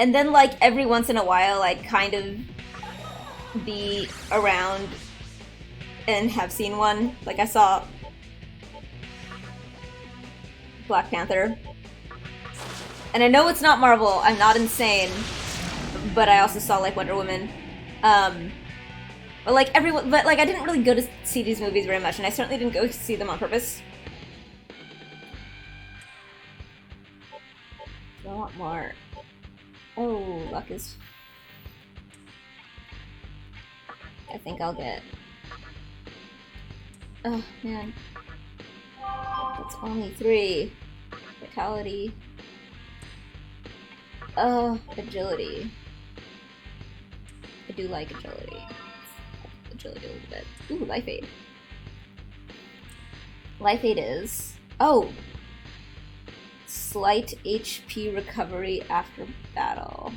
And then, like, every once in a while, I'd kind of be around and have seen one. Like, I saw Black Panther. And I know it's not Marvel, I'm not insane, but I also saw, like, Wonder Woman. But, like, I didn't really go to see these movies very much, and I certainly didn't go to see them on purpose. Do I want more? Oh, luck is... I think I'll get... Oh, man. That's only 3. Vitality. Agility. I do like agility. Agility a little bit. Ooh, life aid. Life aid is... Oh! Slight HP recovery after battle.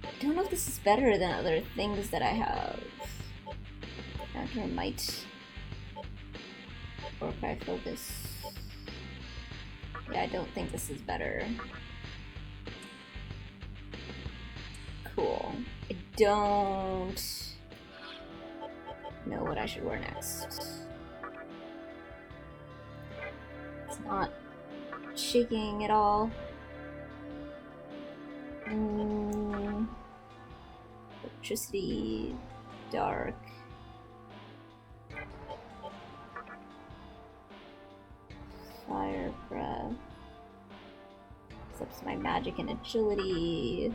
I don't know if this is better than other things that I have. After might. Or cry focus. Yeah, I don't think this is better. Cool. I don't know what I should wear next. It's not shaking at all. Electricity, dark. Fire breath. Accepts my magic and agility.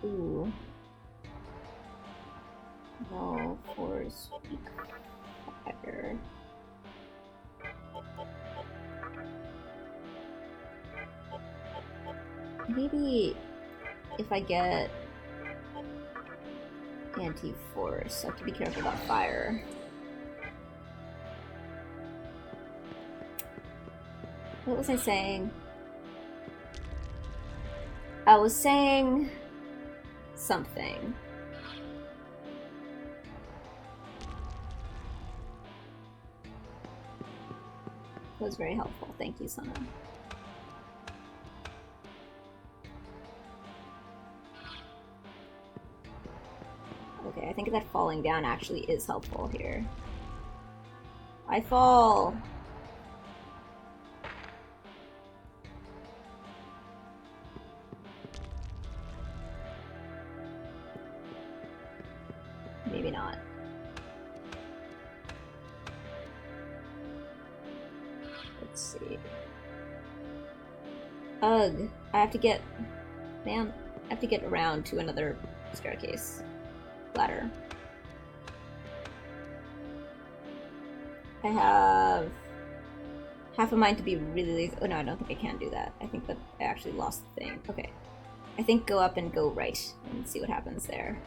Ooh. No, force, weak fire. Maybe if I get anti-force, I have to be careful about fire. What was I saying? I was saying something. That was very helpful. Thank you, Sana. Okay, I think that falling down actually is helpful here. I fall! Maybe not. Let's see. Ugh. I have to get... Man, I have to get around to another staircase. Ladder. I have half a mind to be really lazy. Oh no, I don't think I can do that. I think that I actually lost the thing. Okay. I think go up and go right and see what happens there.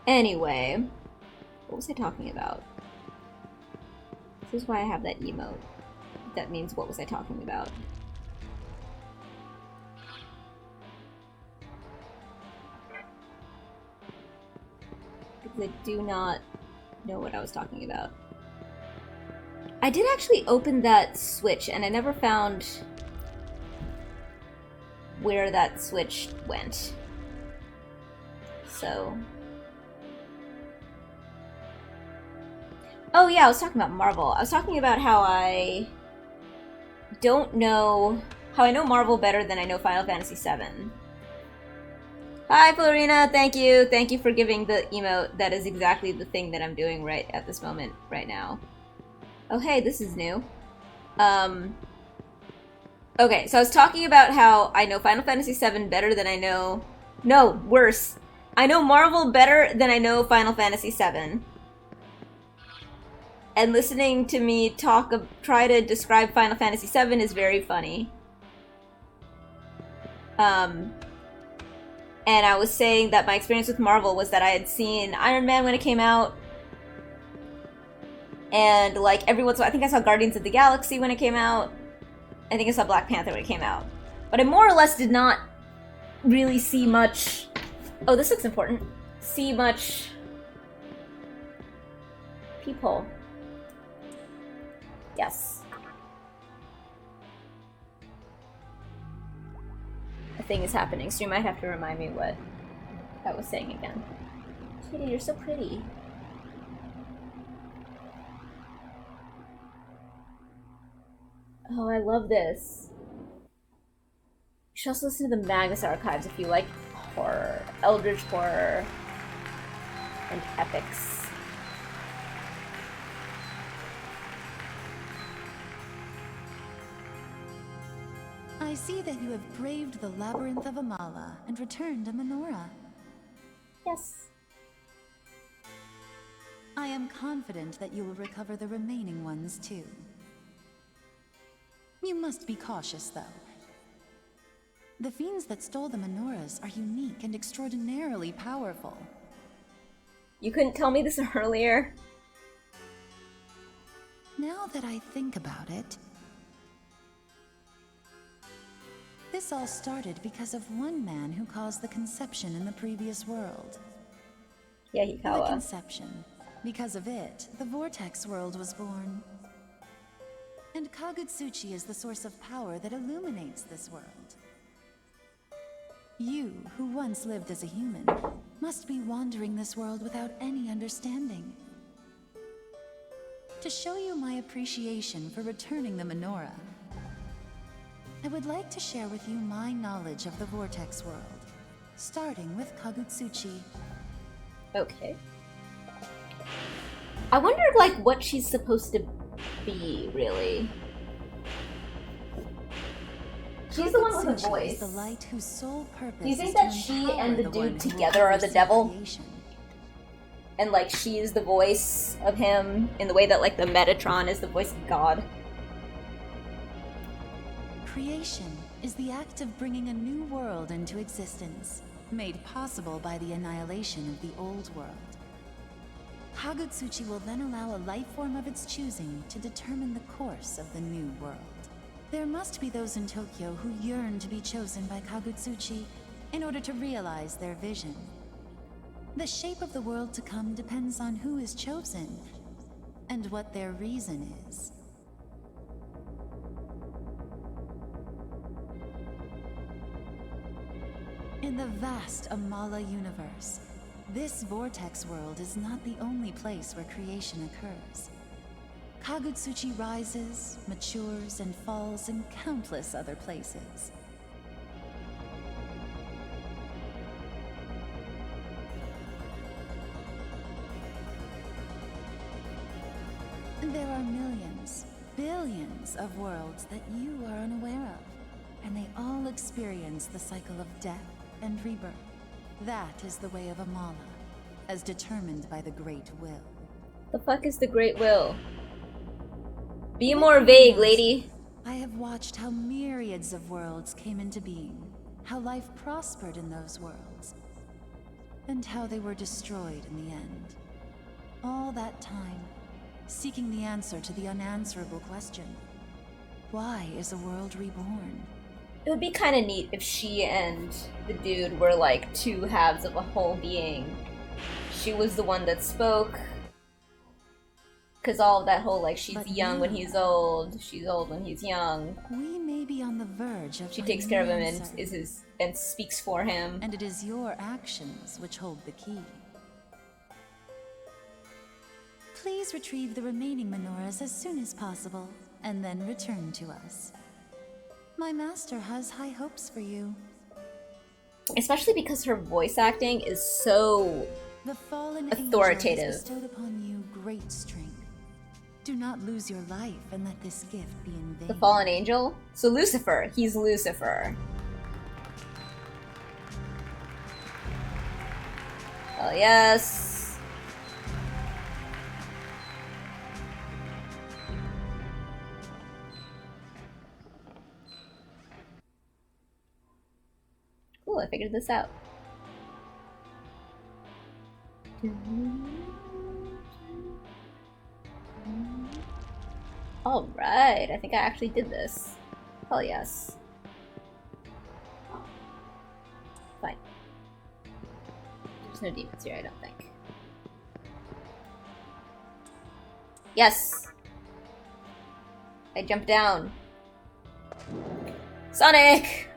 Anyway, what was I talking about? This is why I have that emote. That means what was I talking about? Because I do not know what I was talking about. I did actually open that switch, and I never found where that switch went. So... Oh yeah, I was talking about Marvel. I was talking about how I don't know... How I know Marvel better than I know Final Fantasy VII. Hi, Florina! Thank you! Thank you for giving the emote. That is exactly the thing that I'm doing right at this moment, right now. Oh hey, this is new. Okay, so I was talking about how I know Final Fantasy VII better than I know... No, worse. I know Marvel better than I know Final Fantasy VII. And listening to me try to describe Final Fantasy VII is very funny. And I was saying that my experience with Marvel was that I had seen Iron Man when it came out. And, like, every once in a while, I think I saw Guardians of the Galaxy when it came out. I think I saw Black Panther when it came out. But I more or less did not really see much... Oh, this looks important. See much... Peephole. Yes. a thing is happening, so you might have to remind me what I was saying again. Kitty, you're so pretty. Oh, I love this. You should also listen to the Magnus Archives if you like horror, eldritch horror, and epics. I see that you have braved the labyrinth of Amala and returned a menorah. Yes. I am confident that you will recover the remaining ones too. You must be cautious, though. The fiends that stole the menorahs are unique and extraordinarily powerful. You couldn't tell me this earlier? Now that I think about it, this all started because of one man who caused the conception in the previous world. Yahikawa. The conception. Because of it, the Vortex world was born. And Kagutsuchi is the source of power that illuminates this world. You, who once lived as a human, must be wandering this world without any understanding. To show you my appreciation for returning the menorah, I would like to share with you my knowledge of the Vortex world, starting with Kagutsuchi. Okay. I wondered, like, what she's supposed to be, really. She's the one with a voice. The light whose sole purpose. Do you think that she and the dude together are the devil? And, like, she is the voice of him in the way that, like, the Metatron is the voice of God? Creation is the act of bringing a new world into existence, made possible by the annihilation of the old world. Kagutsuchi will then allow a life form of its choosing to determine the course of the new world. There must be those in Tokyo who yearn to be chosen by Kagutsuchi in order to realize their vision. The shape of the world to come depends on who is chosen and what their reason is. In the vast Amala universe, this Vortex world is not the only place where creation occurs. Kagutsuchi rises, matures, and falls in countless other places. There are millions, billions of worlds that you are unaware of, and they all experience the cycle of death and rebirth. That is the way of Amala, as determined by the Great Will. The fuck is the Great Will? Be more vague, lady. I have watched how myriads of worlds came into being, how life prospered in those worlds, and how they were destroyed in the end. All that time, seeking the answer to the unanswerable question. Why is a world reborn? It would be kind of neat if she and the dude were like two halves of a whole being. She was the one that spoke. Because all of that whole, like, she's young when he's old, she's old when he's young. We may be on the verge of. She takes care of him and speaks for him. And it is your actions which hold the key. Please retrieve the remaining menorahs as soon as possible, and then return to us. My master has high hopes for you. Especially because her voice acting is so the fallen authoritative. Angel has bestowed upon you great strength. Do not lose your life and let this gift be in vain. The fallen angel? So Lucifer. He's Lucifer. Oh yes. Cool, I figured this out. Alright, I think I actually did this. Hell yes. Fine. There's no demons here, I don't think. Yes! I jumped down. Sonic!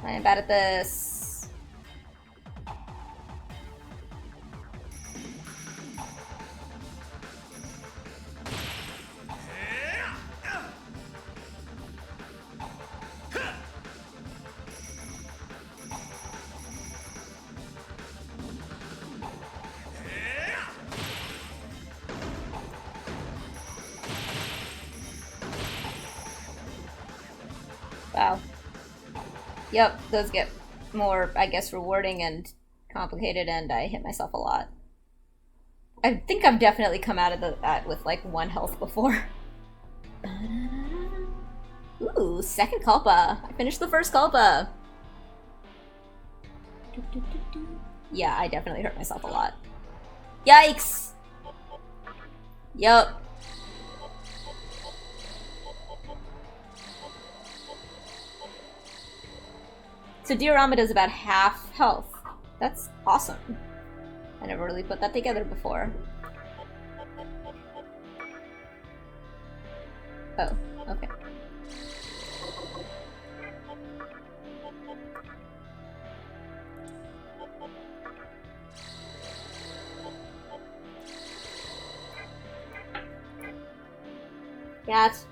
I am bad at this. Wow. Yep, those get more, I guess, rewarding and complicated, and I hit myself a lot. I think I've definitely come out of that with like 1 health before. Ooh, second Culpa. I finished the first Culpa. Yeah, I definitely hurt myself a lot. Yikes! Yup. So Diorama does about half health. That's awesome. I never really put that together before. Oh, okay. Cat.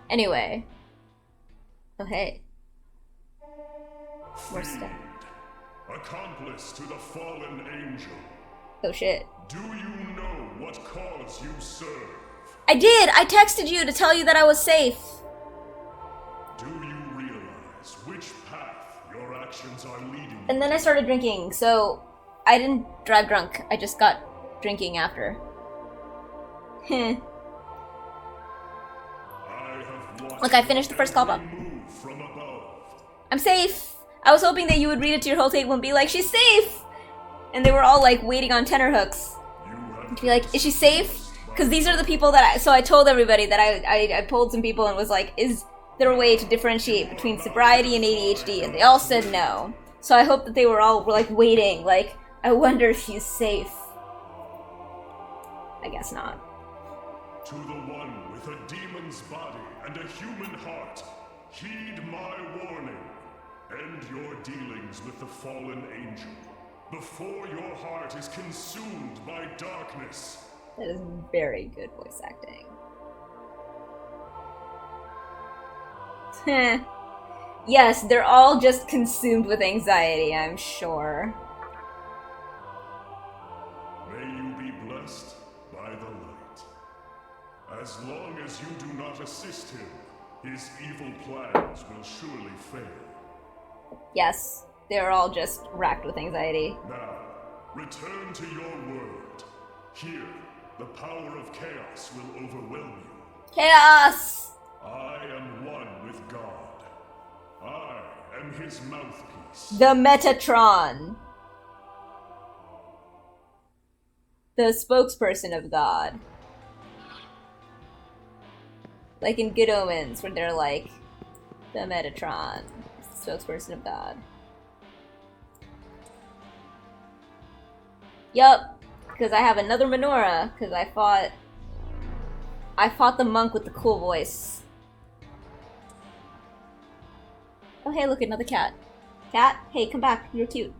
Anyway. Oh, hey. More stuff. Accomplice to the fallen angel. Oh, shit. Do you know what cause you serve? I did! I texted you to tell you that I was safe! Do you realize which path your actions are leading? And then I started drinking, so I didn't drive drunk. I just got drinking after. Heh. Look, I finished the first Culpa. I'm safe! I was hoping that you would read it to your whole table and be like, she's safe! And they were all like waiting on tenterhooks. To be like, is she safe? Because these are the people that so I told everybody that I polled some people and was like, is there a way to differentiate between sobriety and ADHD? And they all said no. So I hope that they were all like waiting, like, I wonder if she's safe. I guess not. To the one with a demon's body and a human heart, heed my warning. End your dealings with the fallen angel before your heart is consumed by darkness. That is very good voice acting. Yes, they're all just consumed with anxiety, I'm sure. May you be blessed by the light. As long as you do not assist him, his evil plans will surely fail. Yes, they're all just racked with anxiety. Now, return to your world. Here, the power of chaos will overwhelm you. Chaos! I am one with God. I am his mouthpiece. The Metatron. The spokesperson of God. Like in Good Omens, where they're like, the Metatron, the spokesperson of God. Yup, because I have another menorah, because I fought the monk with the cool voice. Oh hey, look, another cat. Cat, hey, come back, you're cute.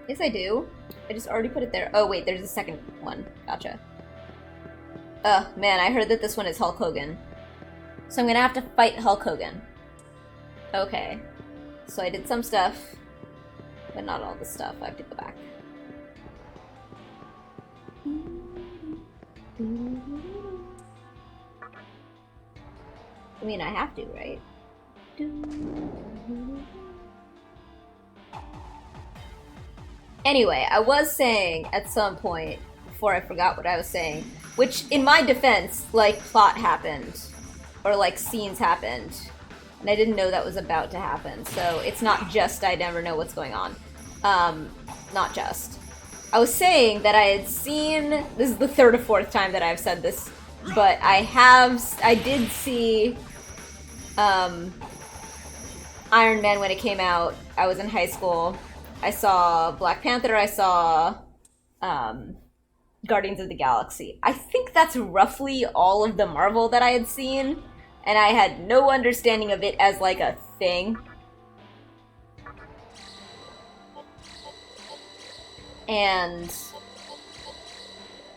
Yes, I do. I just already put it there. Oh, wait, there's a second one. Gotcha. Man, I heard that this one is Hulk Hogan. So I'm gonna have to fight Hulk Hogan. Okay. So I did some stuff, but not all the stuff. I have to go back. I mean, I have to, right? Anyway, I was saying at some point, before I forgot what I was saying, which, in my defense, like, plot happened. Or, like, scenes happened. And I didn't know that was about to happen. So, it's not just I never know what's going on. Not just. I was saying that I had seen... This is the third or fourth time that I've said this. But I did see... Iron Man when it came out. I was in high school. I saw Black Panther, I saw Guardians of the Galaxy. I think that's roughly all of the Marvel that I had seen, and I had no understanding of it as like a thing. And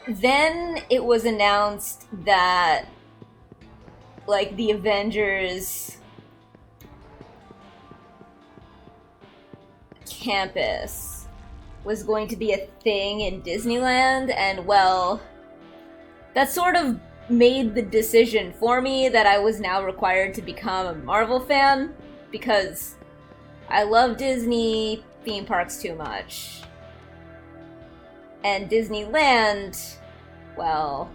then it was announced that like the Avengers campus was going to be a thing in Disneyland, and well, that sort of made the decision for me that I was now required to become a Marvel fan, because I love Disney theme parks too much. And Disneyland, well,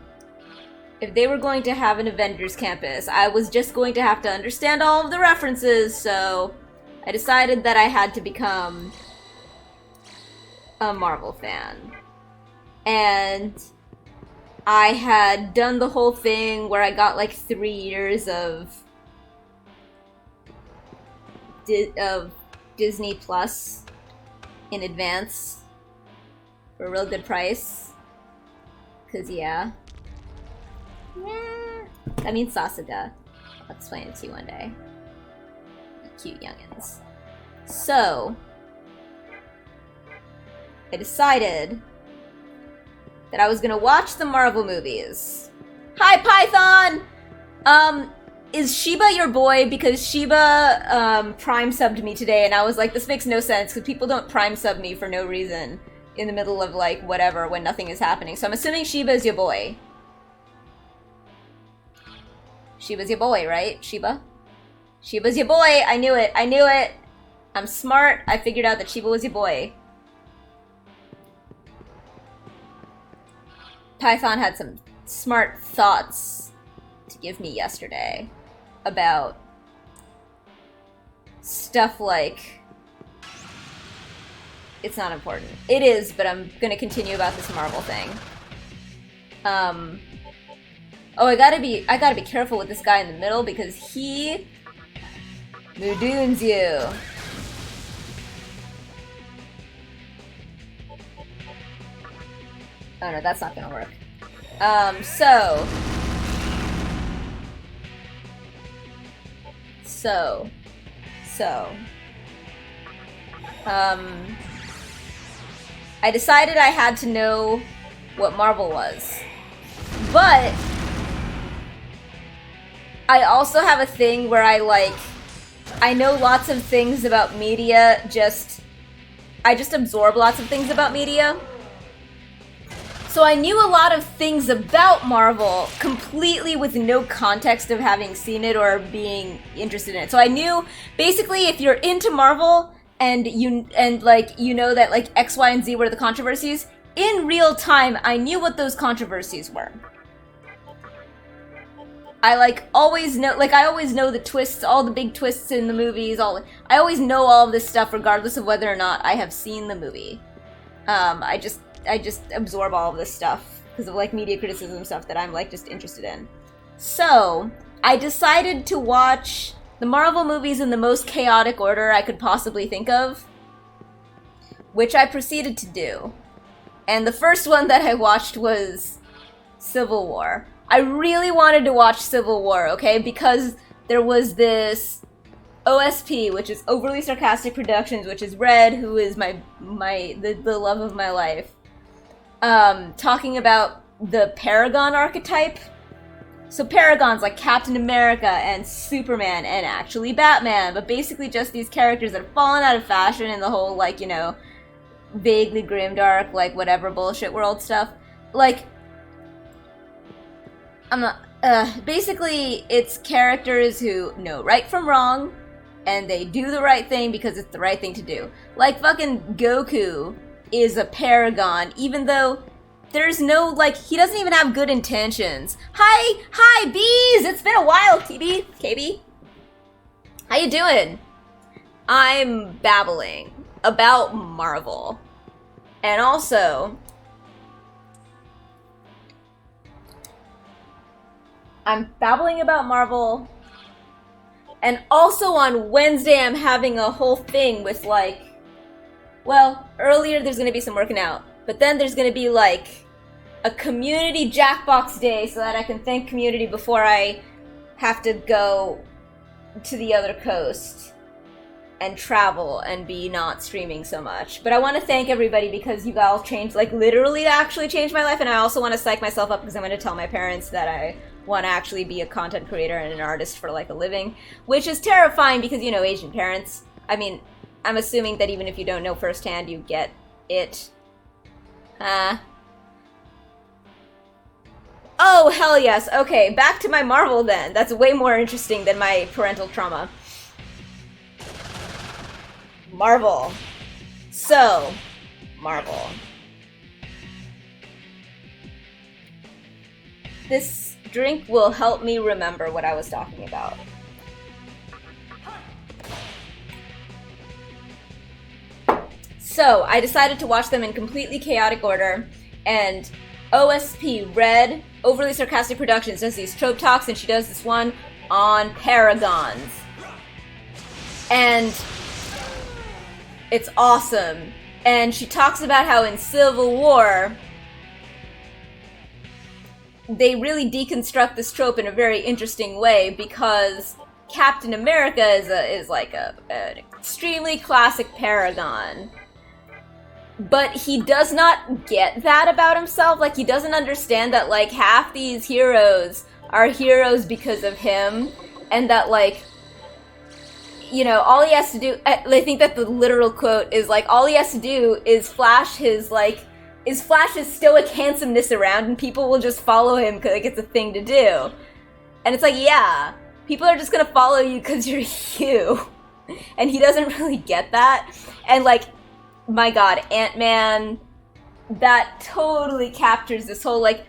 if they were going to have an Avengers campus, I was just going to have to understand all of the references, so I decided that I had to become a Marvel fan. And I had done the whole thing where I got like 3 years of Disney Plus in advance for a real good price. 'Cause yeah. I mean Sasuga. I'll explain it to you one day. Cute youngins. So I decided that I was gonna watch the Marvel movies. Hi, Python! Is Shiba your boy? Because Shiba, prime subbed me today, and I was like, this makes no sense, because people don't prime sub me for no reason in the middle of, like, whatever, when nothing is happening. So I'm assuming Shiba is your boy. Shiba's your boy, right? Shiba? Shiba's your boy! I knew it! I knew it! I'm smart. I figured out that Shiba was your boy. Python had some smart thoughts to give me yesterday about stuff like... It's not important. It is, but I'm gonna continue about this Marvel thing. Oh, I gotta be careful with this guy in the middle because he Mudoons you. Oh no, that's not gonna work. I decided I had to know what Marvel was. But I also have a thing where I know lots of things about media, I just absorb lots of things about media. So I knew a lot of things about Marvel completely with no context of having seen it or being interested in it. So I knew, basically, if you're into Marvel and you know that like X, Y, and Z were the controversies, in real time, I knew what those controversies were. I always know the twists, all the big twists in the movies, I always know all of this stuff regardless of whether or not I have seen the movie. I just absorb all of this stuff because of like media criticism stuff that I'm like just interested in. So I decided to watch the Marvel movies in the most chaotic order I could possibly think of, which I proceeded to do. And the first one that I watched was Civil War. I really wanted to watch Civil War, okay? Because there was this OSP, which is Overly Sarcastic Productions, which is Red, who is the love of my life, talking about the Paragon archetype. So Paragon's like Captain America and Superman and actually Batman, but basically just these characters that have fallen out of fashion in the whole, like, you know, vaguely grimdark, like, whatever bullshit world stuff. Like, basically, it's characters who know right from wrong, and they do the right thing because it's the right thing to do. Like, fucking Goku is a paragon, even though there's no, like, he doesn't even have good intentions. Hi, bees! It's been a while, TB, KB. How you doing? I'm babbling about Marvel. And also, I'm babbling about Marvel, and also on Wednesday I'm having a whole thing with, like, well, earlier there's gonna be some working out, but then there's gonna be like a community Jackbox day so that I can thank community before I have to go to the other coast and travel and be not streaming so much. But I want to thank everybody because you all changed, like literally actually changed my life, and I also want to psych myself up because I'm going to tell my parents that I want to actually be a content creator and an artist for like a living, which is terrifying because, you know, Asian parents. I mean, I'm assuming that even if you don't know firsthand, you get it. Oh, hell yes. Okay, back to my Marvel then. That's way more interesting than my parental trauma. Marvel. So, Marvel. This drink will help me remember what I was talking about. So, I decided to watch them in completely chaotic order, and OSP, Red, Overly Sarcastic Productions, does these trope talks, and she does this one on paragons. And it's awesome. And she talks about how in Civil War, they really deconstruct this trope in a very interesting way because Captain America is like an extremely classic paragon. But he does not get that about himself. Like, he doesn't understand that, like, half these heroes are heroes because of him. And that, like, you know, all he has to do... I think that the literal quote is, like, all he has to do is flash his stoic handsomeness around and people will just follow him because, like, it's a thing to do. And it's like, yeah, people are just gonna follow you because you're you. And he doesn't really get that. And, like... my god, Ant-Man, that totally captures this whole, like,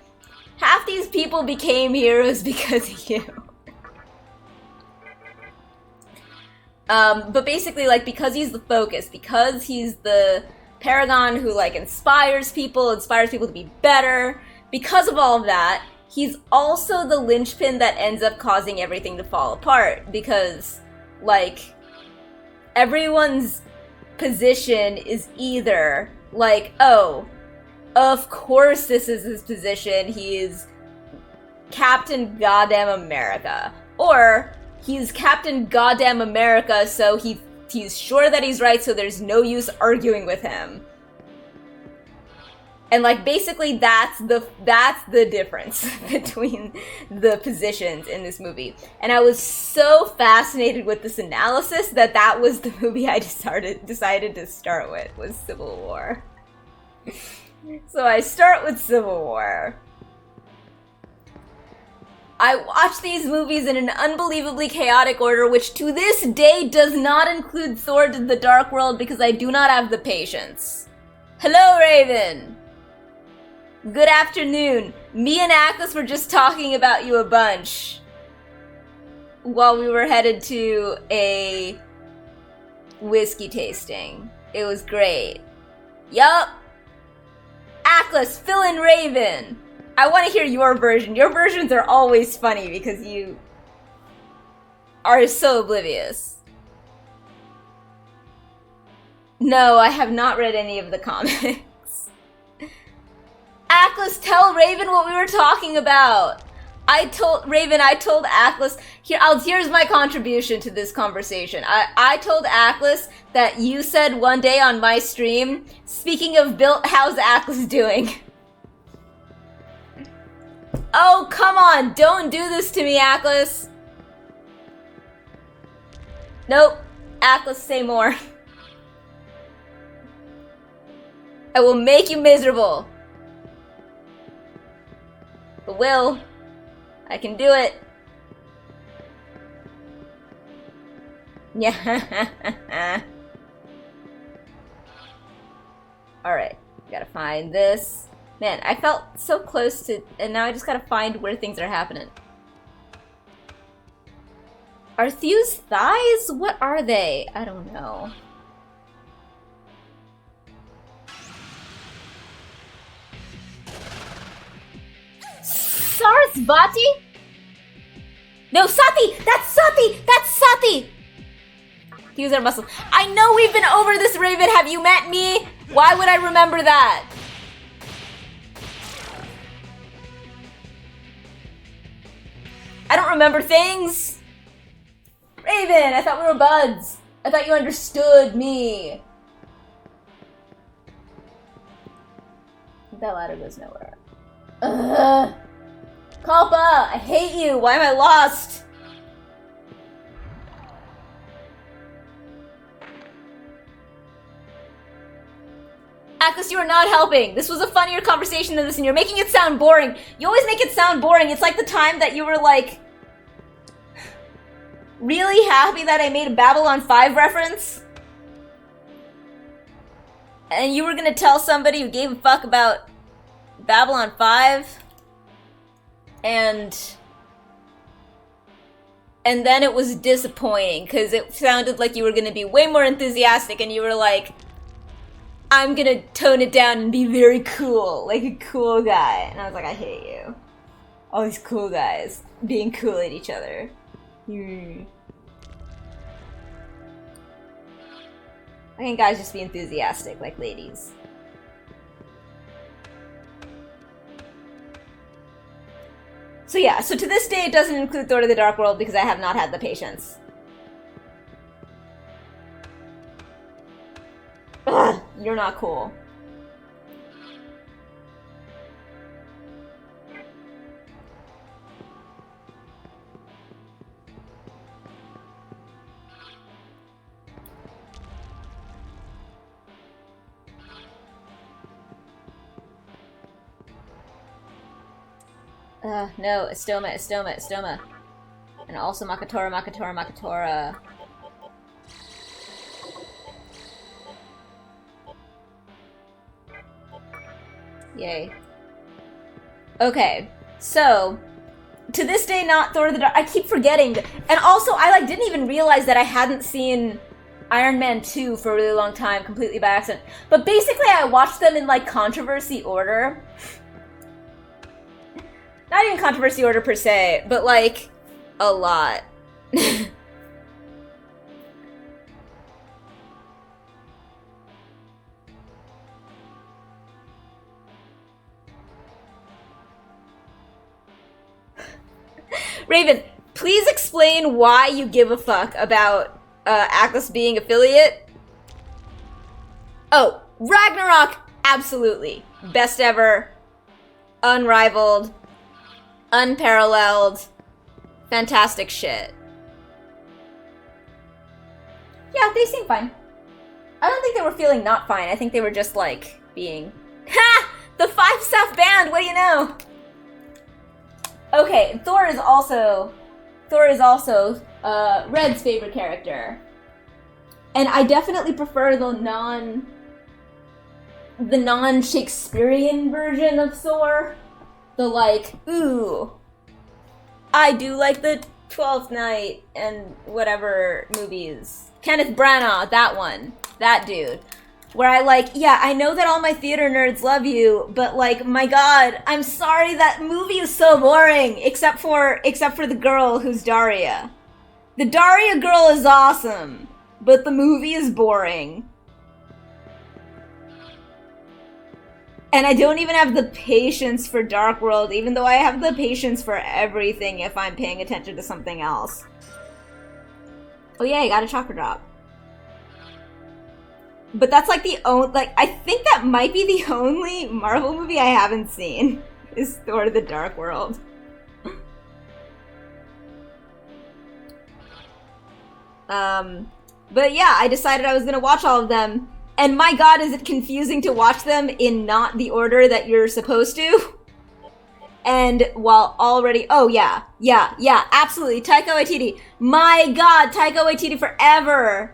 half these people became heroes because of you. But basically, like, because he's the focus, because he's the paragon who, like, inspires people to be better, because of all of that, he's also the linchpin that ends up causing everything to fall apart, because, like, everyone's position is either like, oh, of course this is his position, he's Captain Goddamn America, or he's Captain Goddamn America, so he's sure that he's right, so there's no use arguing with him. And, like, basically that's the difference between the positions in this movie. And I was so fascinated with this analysis that was the movie I decided to start with, was Civil War. So I start with Civil War. I watched these movies in an unbelievably chaotic order, which to this day does not include Thor: The Dark World because I do not have the patience. Hello, Raven! Good afternoon. Me and Atlas were just talking about you a bunch while we were headed to a whiskey tasting. It was great. Yup. Atlas, fill in Raven. I want to hear your version. Your versions are always funny because you are so oblivious. No, I have not read any of the comics. Atlas, tell Raven what we were talking about. I told Atlas, here's my contribution to this conversation. I told Atlas that you said one day on my stream, speaking of built, how's Atlas doing? Oh, come on, don't do this to me, Atlas. Nope, Atlas, say more. I will make you miserable. But Will, I can do it. Yeah. Alright, gotta find this. Man, I felt so close to, and now I just gotta find where things are happening. Are Thew's thighs? What are they? I don't know. Sarasvati? No, Sati! That's Sati! That's Sati! Use our muscles. I know we've been over this, Raven. Have you met me? Why would I remember that? I don't remember things. Raven, I thought we were buds. I thought you understood me. That ladder goes nowhere. Ugh. Kalpa, I hate you. Why am I lost? Atlas, you are not helping. This was a funnier conversation than this, and you're making it sound boring. You always make it sound boring. It's like the time that you were like really happy that I made a Babylon 5 reference. And you were gonna tell somebody who gave a fuck about Babylon 5. And then it was disappointing because it sounded like you were gonna be way more enthusiastic, and you were like, I'm gonna tone it down and be very cool, like a cool guy. And I was like, I hate you. All these cool guys being cool at each other. I think guys just be enthusiastic, like ladies. So yeah, so to this day it doesn't include Thor to the Dark World because I have not had the patience. Ugh, you're not cool. No, Estoma. And also Makatora. Yay. Okay, so to this day, not Thor the Dark. I keep forgetting, and also I didn't even realize that I hadn't seen Iron Man 2 for a really long time, completely by accident. But basically, I watched them in controversy order. Not even controversy order per se, but a lot. Raven, please explain why you give a fuck about Atlas being affiliate. Oh, Ragnarok, absolutely. Best ever, unrivaled, unparalleled, fantastic shit. Yeah, they seem fine. I don't think they were feeling not fine. I think they were just being, ha! The 5-staff band, what do you know? Okay, Thor is also Red's favorite character. And I definitely prefer the non-Shakespearean version of Thor. The ooh, I do like the 12th Night and whatever movies. Kenneth Branagh, that one. That dude. Where I yeah, I know that all my theater nerds love you, but my god, I'm sorry, that movie is so boring, except for the girl who's Daria. The Daria girl is awesome, but the movie is boring. And I don't even have the patience for Dark World, even though I have the patience for everything if I'm paying attention to something else. Oh yeah, I got a chakra drop. But that's the only, I think that might be the only Marvel movie I haven't seen, is Thor the Dark World. But yeah, I decided I was gonna watch all of them, and my god, is it confusing to watch them in not the order that you're supposed to? And while already, oh yeah, absolutely, Taika Waititi. My god, Taika Waititi forever!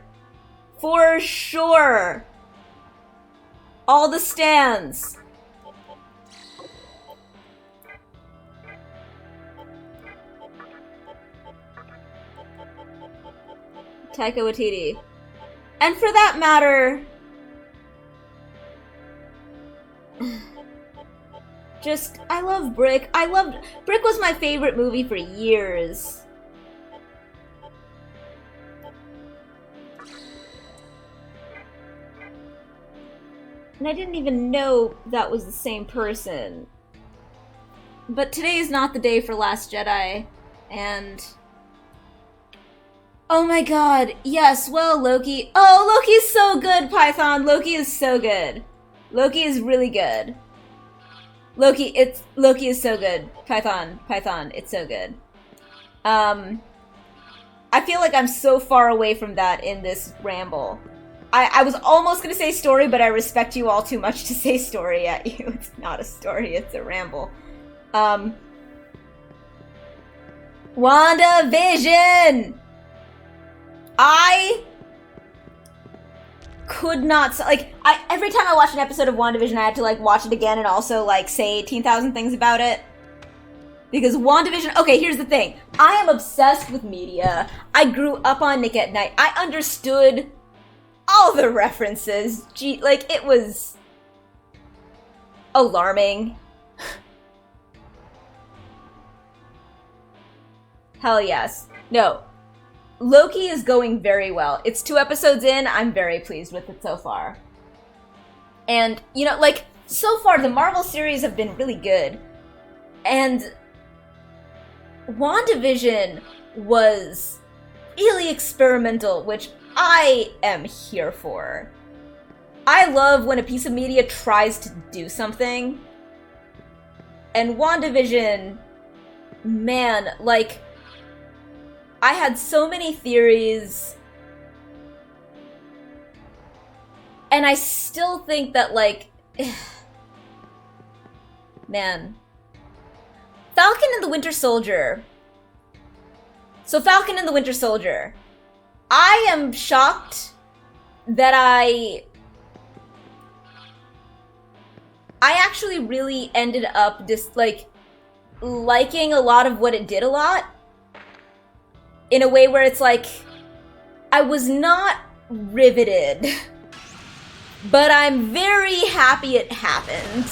For sure. All the stands. Taika Waititi. And for that matter, I love Brick. Brick was my favorite movie for years. And I didn't even know that was the same person. But today is not the day for Last Jedi, and... Oh my god, yes, well, Loki... Oh, Loki's so good, Python! Loki is so good. Loki is really good. Loki is so good. Python, it's so good. I feel like I'm so far away from that in this ramble. I was almost gonna say story, but I respect you all too much to say story at you. It's not a story, it's a ramble. WandaVision! I could not, like, every time I watched an episode of WandaVision, I had to, like, watch it again and also, like, say 18,000 things about it. Because WandaVision, okay, here's the thing. I am obsessed with media. I grew up on Nick at Night. I understood all the references. Gee, like, it was alarming. Hell yes. No. Loki is going very well. It's 2 episodes in. I'm very pleased with it so far. And, you know, like, so far the Marvel series have been really good. And WandaVision was really experimental, which I am here for. I love when a piece of media tries to do something. And WandaVision, man, like, I had so many theories, and I still think that, like, man. Falcon and the Winter Soldier. So Falcon and the Winter Soldier. I am shocked that I actually really ended up just, like, liking a lot of what it did a lot. In a way where it's like, I was not riveted, but I'm very happy it happened.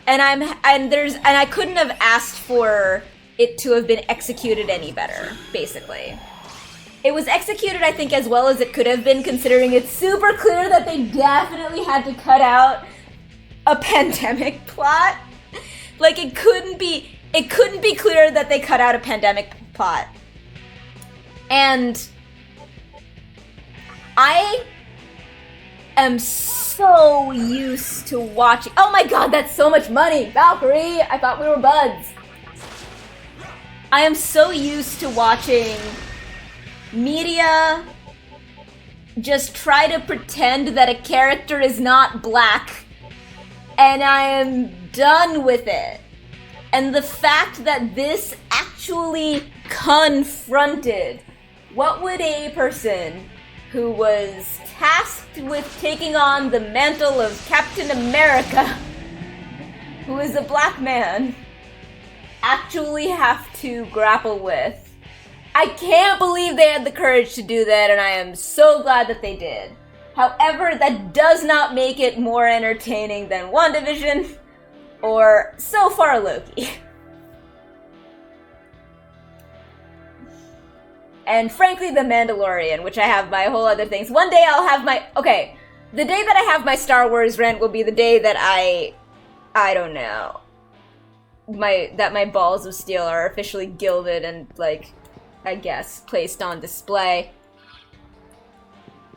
And I couldn't have asked for it to have been executed any better, basically. It was executed, I think, as well as it could have been, considering it's super clear that they definitely had to cut out a pandemic plot. Like, it couldn't be clearer that they cut out a pandemic plot. And I am so used to watching... Oh my god, that's so much money! Valkyrie! I thought we were buds. I am so used to watching media just try to pretend that a character is not black, and I am done with it. And the fact that this actually confronted what would a person who was tasked with taking on the mantle of Captain America, who is a black man, actually have to grapple with. I can't believe they had the courage to do that, and I am so glad that they did. However, that does not make it more entertaining than WandaVision, or so far Loki. And frankly, The Mandalorian, which I have my whole other things. One day I'll have my... Okay, the day that I have my Star Wars rant will be the day that I don't know. That my balls of steel are officially gilded and, like, I guess, placed on display.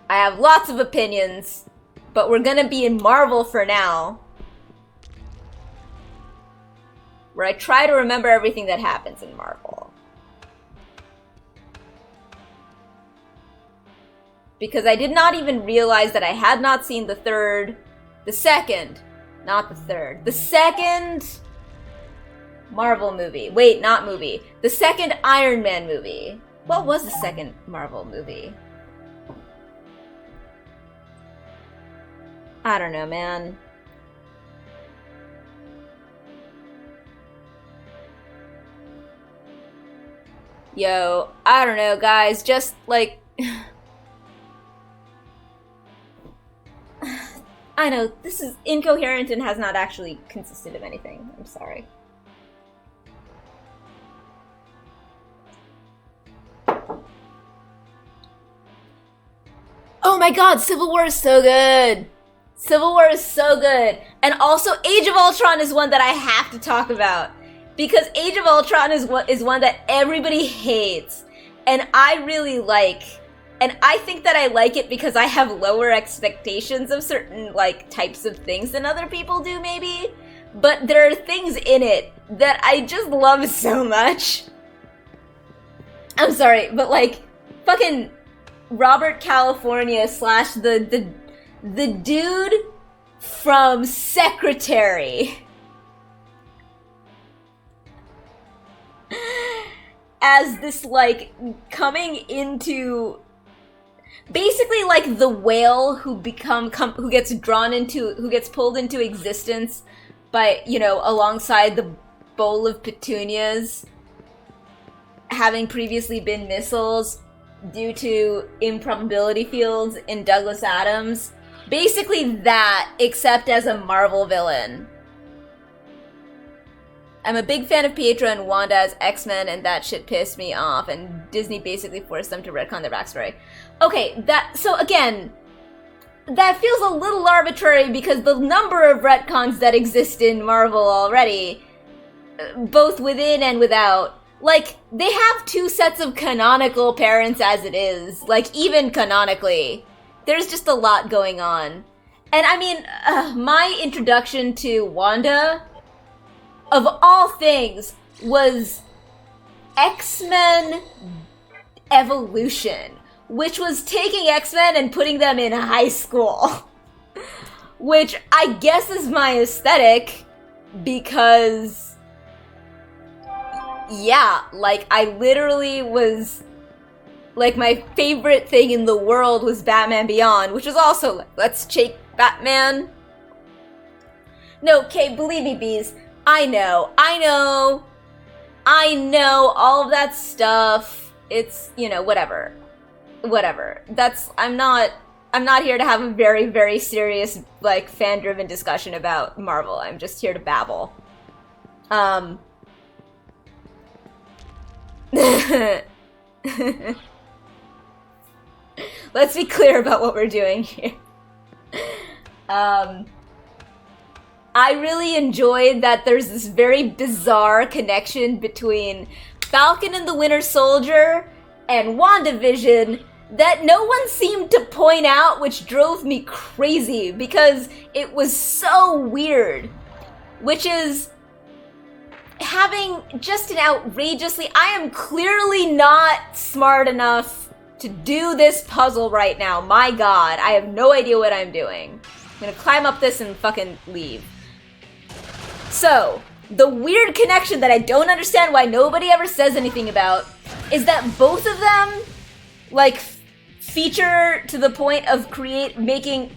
I have lots of opinions, but we're gonna be in Marvel for now. Where I try to remember everything that happens in Marvel. Because I did not even realize that I had not seen the second Marvel movie. Wait, not movie. The second Iron Man movie. What was the second Marvel movie? I don't know, man. Yo, I don't know, guys. Just, like... I know, this is incoherent and has not actually consisted of anything. I'm sorry. Oh my god, Civil War is so good! Civil War is so good. And also Age of Ultron is one that I have to talk about. Because Age of Ultron is one that everybody hates. And I really like. And I think that I like it because I have lower expectations of certain, like, types of things than other people do, maybe. But there are things in it that I just love so much. I'm sorry, but, like, fucking Robert California / the dude from Secretary as this, like, coming into... Basically, like, the whale who gets pulled into existence by, you know, alongside the bowl of petunias, having previously been missiles due to improbability fields in Douglas Adams. Basically that, except as a Marvel villain. I'm a big fan of Pietro and Wanda as X-Men, and that shit pissed me off, and Disney basically forced them to retcon their backstory. Okay, so again, that feels a little arbitrary because the number of retcons that exist in Marvel already, both within and without, like, they have 2 sets of canonical parents as it is. Like, even canonically. There's just a lot going on. And I mean, my introduction to Wanda, of all things, was X-Men Evolution, which was taking X-Men and putting them in high school. Which I guess is my aesthetic, because... yeah, like, I literally was... like, my favorite thing in the world was Batman Beyond, which was also like, let's take Batman. No, okay, believe me, bees. I know all of that stuff. It's, you know, whatever. I'm not here to have a very, very serious, like, fan-driven discussion about Marvel. I'm just here to babble. Let's be clear about what we're doing here. I really enjoyed that there's this very bizarre connection between Falcon and the Winter Soldier and WandaVision that no one seemed to point out, which drove me crazy because it was so weird. Which is having just an outrageously... I am clearly not smart enough to do this puzzle right now. My god, I have no idea what I'm doing. I'm gonna climb up this and fucking leave. So, the weird connection that I don't understand why nobody ever says anything about is that both of them, like, feature to the point of making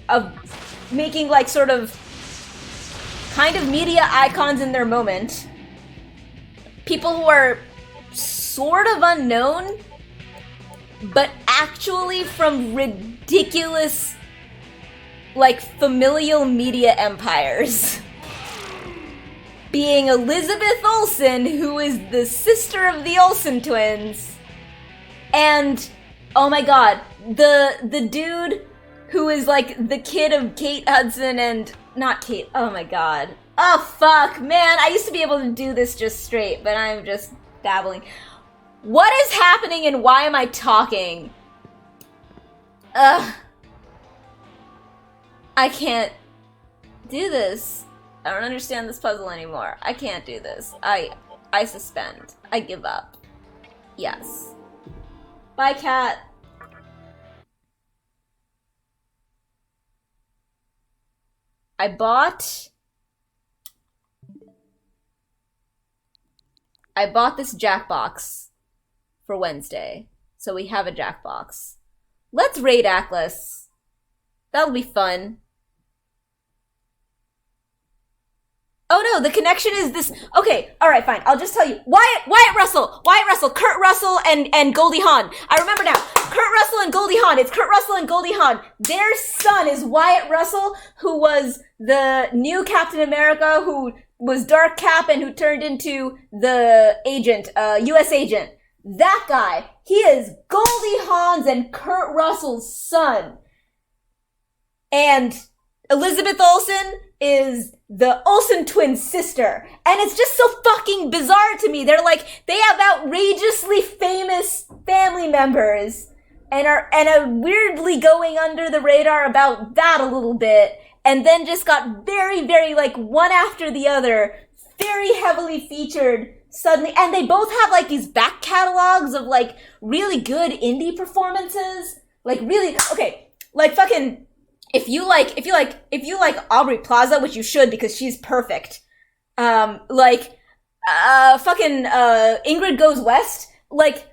like sort of kind of media icons in their moment. People who are sort of unknown, but actually from ridiculous, like, familial media empires. Being Elizabeth Olsen, who is the sister of the Olsen twins, and, oh my god, the dude who is, like, the kid of Kate Hudson and... not Kate, oh my god. Oh, fuck, man, I used to be able to do this just straight, but I'm just dabbling. What is happening and why am I talking? Ugh. I can't do this. I don't understand this puzzle anymore. I can't do this. I suspend. I give up. Yes. Bye, cat. I bought this Jackbox for Wednesday. So we have a Jackbox. Let's raid Atlas. That'll be fun. Oh no, the connection is this. Okay, alright, fine. I'll just tell you. Wyatt Russell, Kurt Russell and Goldie Hawn. I remember now. Kurt Russell and Goldie Hawn. It's Kurt Russell and Goldie Hawn. Their son is Wyatt Russell, who was the new Captain America, who was Dark Cap and who turned into the agent, US agent. That guy. He is Goldie Hawn's and Kurt Russell's son. And Elizabeth Olsen is the Olsen twins' sister. And it's just so fucking bizarre to me. They're like, they have outrageously famous family members and are weirdly going under the radar about that a little bit. And then just got very, very, like, one after the other, very heavily featured suddenly. And they both have, like, these back catalogs of, like, really good indie performances. Like, really, okay, like, fucking, if you like Aubrey Plaza, which you should because she's perfect, fucking, Ingrid Goes West, like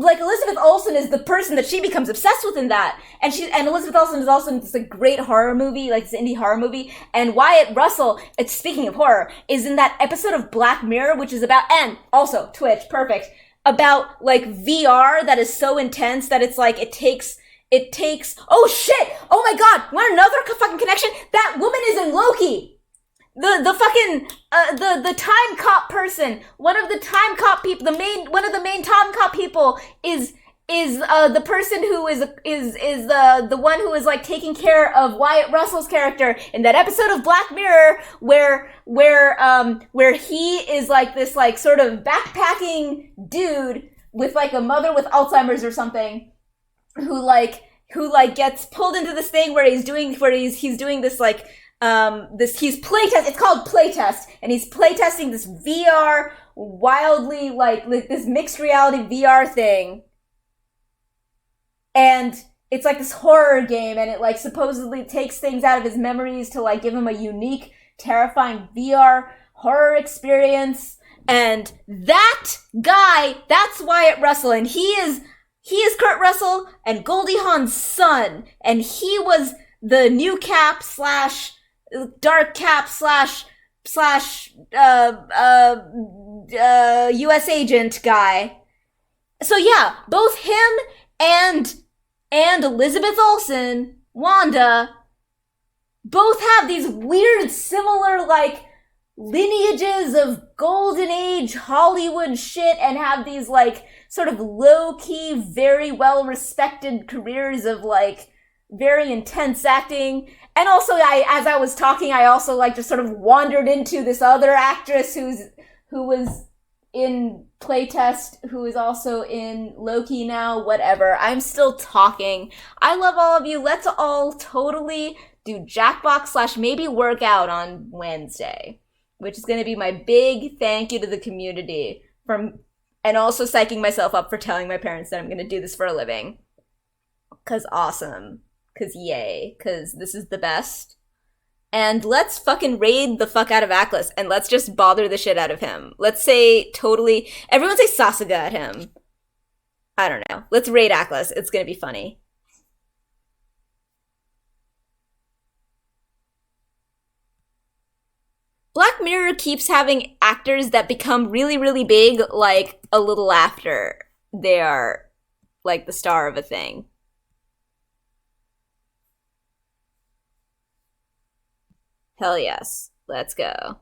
Elizabeth Olsen is the person that she becomes obsessed with in that. And Elizabeth Olsen is also in this like great horror movie, like this indie horror movie. And Wyatt Russell, it's speaking of horror, is in that episode of Black Mirror, which is about, and also Twitch, perfect, about like VR that is so intense that it's like, it takes, oh shit! Oh my god! Want another fucking connection? That woman is in Loki! The fucking, the time cop person, one of the time cop people, one of the main time cop people is the person who is the one who is like taking care of Wyatt Russell's character in that episode of Black Mirror where he is like this like sort of backpacking dude with like a mother with Alzheimer's or something who gets pulled into this thing where he's doing this like he's playtest. It's called playtest, and he's playtesting this VR wildly like this mixed reality VR thing, and it's like this horror game, and it like supposedly takes things out of his memories to like give him a unique, terrifying VR horror experience. And that guy, that's Wyatt Russell, and he is Kurt Russell and Goldie Hawn's son, and he was the new Cap / Dark Cap / US agent guy. So yeah, both him and Elizabeth Olsen, Wanda, both have these weird similar like lineages of golden age Hollywood shit and have these like sort of low-key, very well-respected careers of like very intense acting. And also, as I was talking, I also like just sort of wandered into this other actress who was in Playtest, who is also in Loki now, whatever. I'm still talking. I love all of you. Let's all totally do Jackbox / maybe work out on Wednesday, which is going to be my big thank you to the community and also psyching myself up for telling my parents that I'm going to do this for a living. 'Cause awesome. 'Cause yay. 'Cause this is the best. And let's fucking raid the fuck out of Atlas, and let's just bother the shit out of him. Let's say totally, everyone say Sasuga at him. I don't know. Let's raid Atlas. It's gonna be funny. Black Mirror keeps having actors that become really, really big, like, a little after they are, like, the star of a thing. Hell yes. Let's go.